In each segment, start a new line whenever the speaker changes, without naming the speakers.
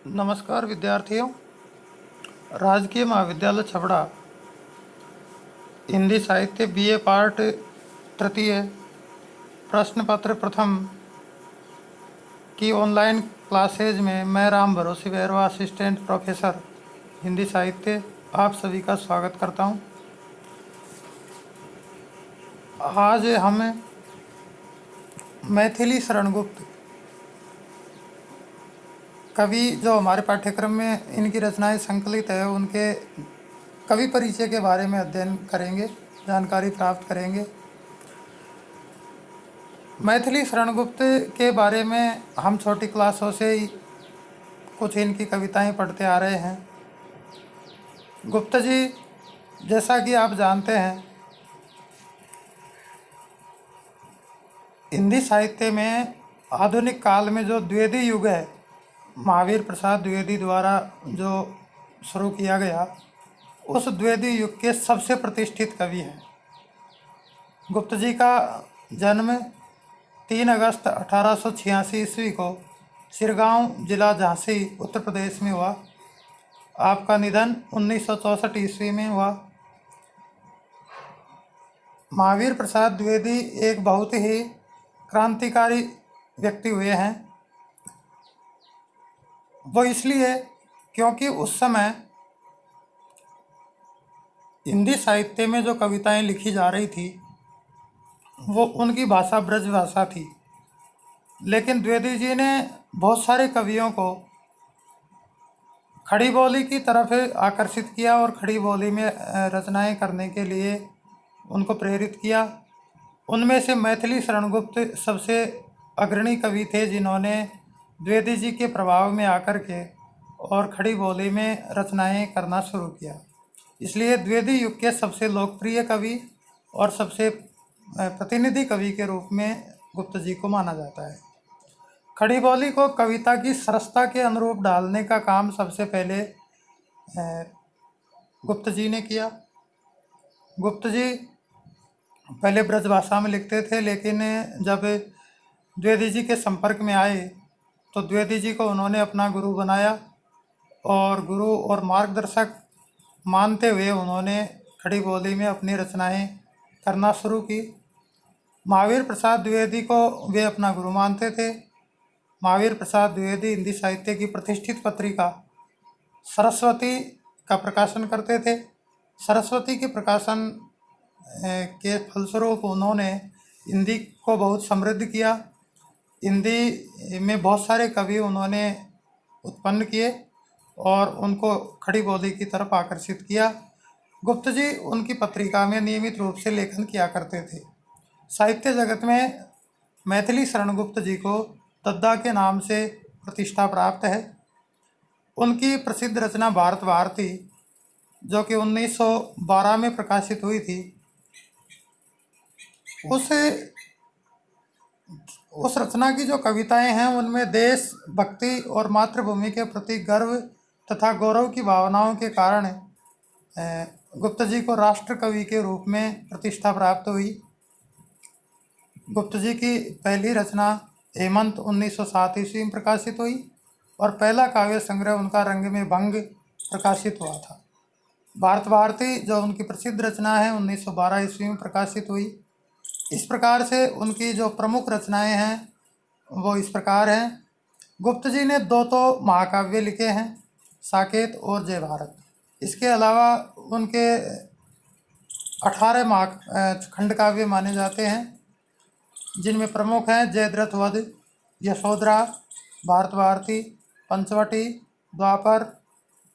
नमस्कार विद्यार्थियों। राजकीय महाविद्यालय छबड़ा हिंदी साहित्य बीए पार्ट तृतीय प्रश्न पत्र प्रथम की ऑनलाइन क्लासेज में मैं राम भरोसे बैरवा असिस्टेंट प्रोफेसर हिंदी साहित्य आप सभी का स्वागत करता हूं। आज हम मैथिली शरणगुप्त कवि जो हमारे पाठ्यक्रम में इनकी रचनाएं संकलित है उनके कवि परिचय के बारे में अध्ययन करेंगे, जानकारी प्राप्त करेंगे। मैथिली शरणगुप्त के बारे में हम छोटी क्लासों से ही कुछ इनकी कविताएं पढ़ते आ रहे हैं। गुप्त जी, जैसा कि आप जानते हैं, हिंदी साहित्य में आधुनिक काल में जो द्विवेदी युग है, महावीर प्रसाद द्विवेदी द्वारा जो शुरू किया गया, उस द्विवेदी युग के सबसे प्रतिष्ठित कवि हैं। गुप्त जी का जन्म 3 अगस्त 1886 ईस्वी को सिरगांव जिला झांसी उत्तर प्रदेश में हुआ। आपका निधन 1964 ईस्वी में हुआ। महावीर प्रसाद द्विवेदी एक बहुत ही क्रांतिकारी व्यक्ति हुए हैं। वो इसलिए क्योंकि उस समय हिंदी साहित्य में जो कविताएं लिखी जा रही थी वो उनकी भाषा ब्रज भाषा थी, लेकिन द्विवेदी जी ने बहुत सारे कवियों को खड़ी बोली की तरफ आकर्षित किया और खड़ी बोली में रचनाएं करने के लिए उनको प्रेरित किया। उनमें से मैथिली शरणगुप्त सबसे अग्रणी कवि थे जिन्होंने द्विवेदी जी के प्रभाव में आकर के और खड़ी बोली में रचनाएं करना शुरू किया। इसलिए द्विवेदी युग के सबसे लोकप्रिय कवि और सबसे प्रतिनिधि कवि के रूप में गुप्त जी को माना जाता है। खड़ी बोली को कविता की सरसता के अनुरूप डालने का काम सबसे पहले गुप्त जी ने किया। गुप्त जी पहले ब्रजभाषा में लिखते थे, लेकिन जब द्विवेदी जी के संपर्क में आए तो द्विवेदी जी को उन्होंने अपना गुरु बनाया और गुरु और मार्गदर्शक मानते हुए उन्होंने खड़ी बोली में अपनी रचनाएं करना शुरू की। महावीर प्रसाद द्विवेदी को वे अपना गुरु मानते थे। महावीर प्रसाद द्विवेदी हिंदी साहित्य की प्रतिष्ठित पत्रिका सरस्वती का प्रकाशन करते थे। सरस्वती के प्रकाशन के फलस्वरूप उन्होंने हिंदी को बहुत समृद्ध किया। हिंदी में बहुत सारे कवि उन्होंने उत्पन्न किए और उनको खड़ी बोली की तरफ आकर्षित किया। गुप्त जी उनकी पत्रिका में नियमित रूप से लेखन किया करते थे। साहित्य जगत में मैथिली शरणगुप्त जी को दद्दा के नाम से प्रतिष्ठा प्राप्त है। उनकी प्रसिद्ध रचना भारत भारती, जो कि 1912 में प्रकाशित हुई थी, उस रचना की जो कविताएं हैं उनमें देश भक्ति और मातृभूमि के प्रति गर्व तथा गौरव की भावनाओं के कारण गुप्त जी को राष्ट्र कवि के रूप में प्रतिष्ठा प्राप्त हुई। गुप्त जी की पहली रचना हेमंत 1907 ईस्वी में प्रकाशित हुई और पहला काव्य संग्रह उनका रंग में भंग प्रकाशित हुआ था। भारत भारती जो उनकी प्रसिद्ध रचना है 1912 ईस्वी में प्रकाशित हुई। इस प्रकार से उनकी जो प्रमुख रचनाएं हैं वो इस प्रकार हैं। गुप्त जी ने 2 तो महाकाव्य लिखे हैं, साकेत और जय भारत। इसके अलावा उनके 18 खंड काव्य माने जाते हैं, जिनमें प्रमुख हैं जयद्रथ वध, यशोधरा, भारत भारती, पंचवटी, द्वापर,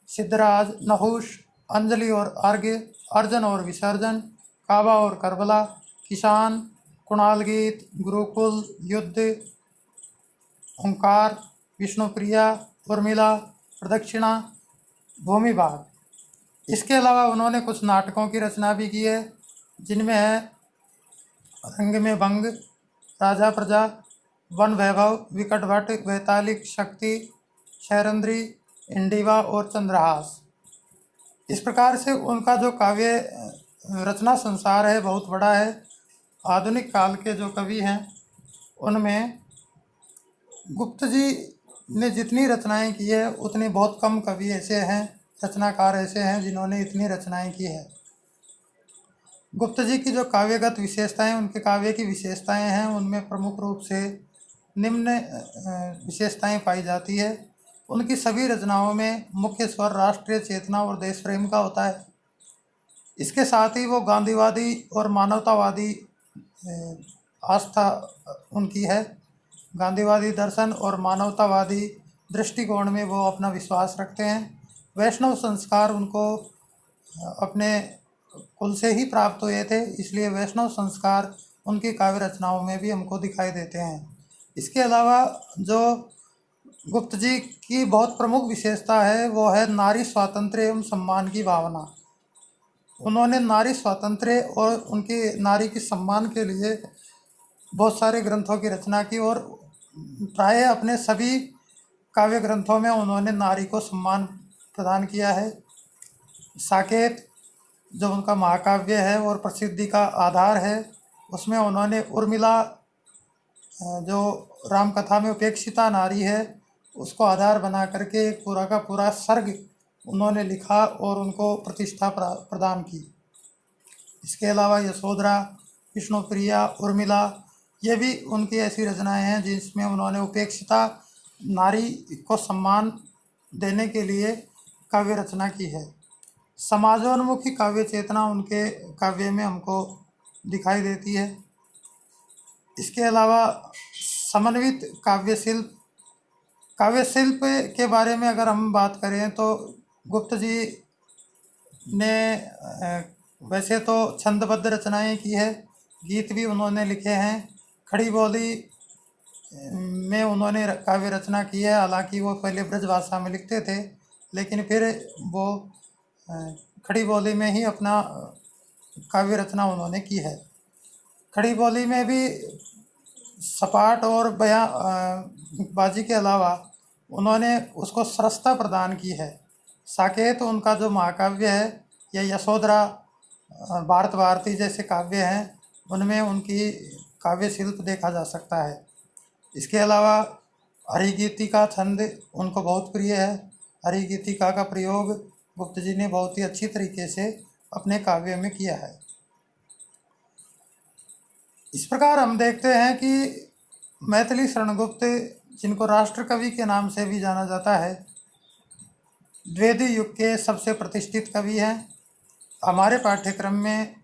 सिद्धराज, नहुष, अंजलि और अर्घ्य, अर्जन और विसर्जन, काबा और करबला, किसान, कुणाल गीत, गुरुकुल, युद्ध, ओंकार, विष्णुप्रिया, उर्मिला, प्रदक्षिणा, भूमिभाग। इसके अलावा उन्होंने कुछ नाटकों की रचना भी की है, जिनमें है रंग में भंग, राजा प्रजा, वन वैभव, विकट भट्ट, वैतालिक शक्ति, शैरंद्री, इंडिवा और चंद्रहास। इस प्रकार से उनका जो काव्य रचना संसार है बहुत बड़ा है। आधुनिक काल के जो कवि हैं उनमें गुप्त जी ने जितनी रचनाएं की है उतनी बहुत कम कवि ऐसे हैं, रचनाकार ऐसे हैं जिन्होंने इतनी रचनाएं की है। गुप्त जी की जो काव्यगत विशेषताएं, उनके काव्य की विशेषताएं हैं, उनमें प्रमुख रूप से निम्न विशेषताएं पाई जाती है। उनकी सभी रचनाओं में मुख्य स्वर राष्ट्रीय चेतना और देश प्रेम का होता है। इसके साथ ही वो गांधीवादी और मानवतावादी आस्था उनकी है। गांधीवादी दर्शन और मानवतावादी दृष्टिकोण में वो अपना विश्वास रखते हैं। वैष्णव संस्कार उनको अपने कुल से ही प्राप्त हुए थे, इसलिए वैष्णव संस्कार उनकी काव्य रचनाओं में भी हमको दिखाई देते हैं। इसके अलावा जो गुप्त जी की बहुत प्रमुख विशेषता है वो है नारी स्वातंत्र्य एवं सम्मान की भावना। उन्होंने नारी स्वातंत्र्य और उनकी नारी के सम्मान के लिए बहुत सारे ग्रंथों की रचना की और प्राय अपने सभी काव्य ग्रंथों में उन्होंने नारी को सम्मान प्रदान किया है। साकेत जो उनका महाकाव्य है और प्रसिद्धि का आधार है, उसमें उन्होंने उर्मिला जो रामकथा में उपेक्षिता नारी है उसको आधार बना करके एक पूरा का पूरा सर्ग उन्होंने लिखा और उनको प्रतिष्ठा प्रदान की। इसके अलावा यशोधरा, विष्णुप्रिया, उर्मिला, ये भी उनकी ऐसी रचनाएं हैं जिसमें उन्होंने उपेक्षिता नारी को सम्मान देने के लिए काव्य रचना की है। समाजोन्मुखी काव्य चेतना उनके काव्य में हमको दिखाई देती है। इसके अलावा समन्वित काव्य शिल्प के बारे में अगर हम बात करें तो गुप्त जी ने वैसे तो छंदबद्ध रचनाएं की है, गीत भी उन्होंने लिखे हैं। खड़ी बोली में उन्होंने काव्य रचना की है। हालांकि वो पहले ब्रज भाषा में लिखते थे, लेकिन फिर वो खड़ी बोली में ही अपना काव्य रचना उन्होंने की है। खड़ी बोली में भी सपाट और बाजी के अलावा उन्होंने उसको सरसता प्रदान की है। साकेत उनका जो महाकाव्य है या यशोधरा, भारत भारती जैसे काव्य हैं, उनमें उनकी काव्य शिल्प देखा जा सकता है। इसके अलावा हरिगीतिका छंद उनको बहुत प्रिय है। हरिगीतिका का प्रयोग गुप्त जी ने बहुत ही अच्छी तरीके से अपने काव्य में किया है। इस प्रकार हम देखते हैं कि मैथिली शरण गुप्त, जिनको राष्ट्र कवि के नाम से भी जाना जाता है, द्विवेदी युग के सबसे प्रतिष्ठित कवि हैं। हमारे पाठ्यक्रम में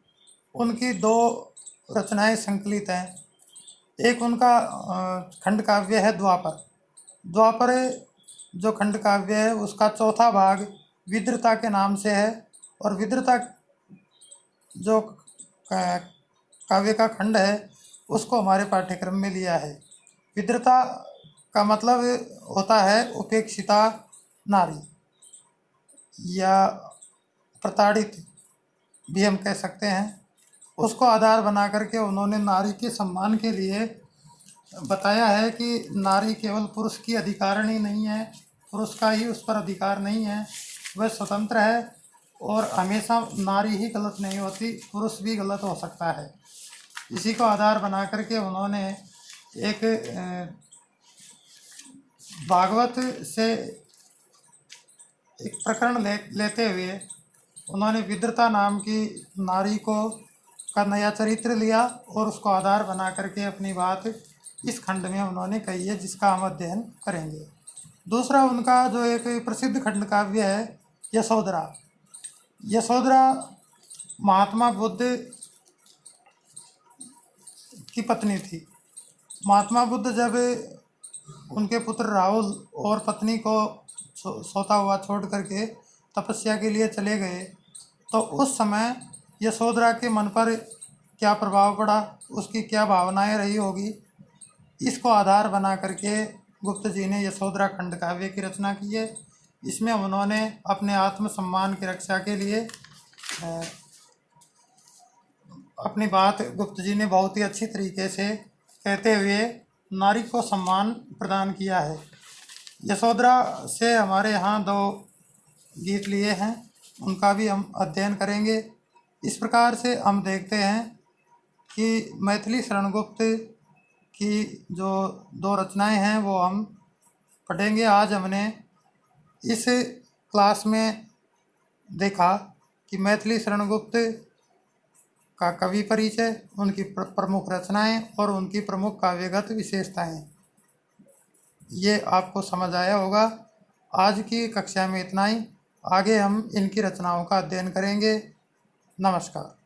उनकी दो रचनाएं संकलित हैं। एक उनका खंड काव्य है द्वापर जो खंड काव्य है उसका चौथा भाग विद्रता के नाम से है, और विद्रता जो काव्य का खंड है उसको हमारे पाठ्यक्रम में लिया है। विद्रता का मतलब होता है उपेक्षिता नारी या प्रताड़ित भी हम कह सकते हैं। उसको आधार बना करके उन्होंने नारी के सम्मान के लिए बताया है कि नारी केवल पुरुष की अधिकारिणी नहीं है, पुरुष का ही उस पर अधिकार नहीं है, वह स्वतंत्र है और हमेशा नारी ही गलत नहीं होती, पुरुष भी गलत हो सकता है। इसी को आधार बना करके उन्होंने एक भागवत से एक प्रकरण लेते हुए उन्होंने विद्रता नाम की नारी का नया चरित्र लिया और उसको आधार बना करके अपनी बात इस खंड में उन्होंने कही है, जिसका हम अध्ययन करेंगे। दूसरा उनका जो एक प्रसिद्ध खंड काव्य है यशोधरा। यशोधरा महात्मा बुद्ध की पत्नी थी। महात्मा बुद्ध जब उनके पुत्र राहुल और पत्नी को सोता हुआ छोड़ करके तपस्या के लिए चले गए, तो उस समय यशोधरा के मन पर क्या प्रभाव पड़ा, उसकी क्या भावनाएं रही होगी, इसको आधार बना करके गुप्त जी ने यशोधरा खंड काव्य की रचना की है। इसमें उन्होंने अपने आत्मसम्मान की रक्षा के लिए अपनी बात गुप्त जी ने बहुत ही अच्छी तरीके से कहते हुए नारी को सम्मान प्रदान किया है। यशोधरा से हमारे यहाँ दो गीत लिए हैं, उनका भी हम अध्ययन करेंगे। इस प्रकार से हम देखते हैं कि मैथिली शरण गुप्त की जो दो रचनाएं हैं वो हम पढ़ेंगे। आज हमने इस क्लास में देखा कि मैथिली शरण गुप्त का कवि परिचय, उनकी प्रमुख रचनाएं और उनकी प्रमुख काव्यगत विशेषताएं। ये आपको समझ आया होगा। आज की कक्षा में इतना ही। आगे हम इनकी रचनाओं का अध्ययन करेंगे। नमस्कार।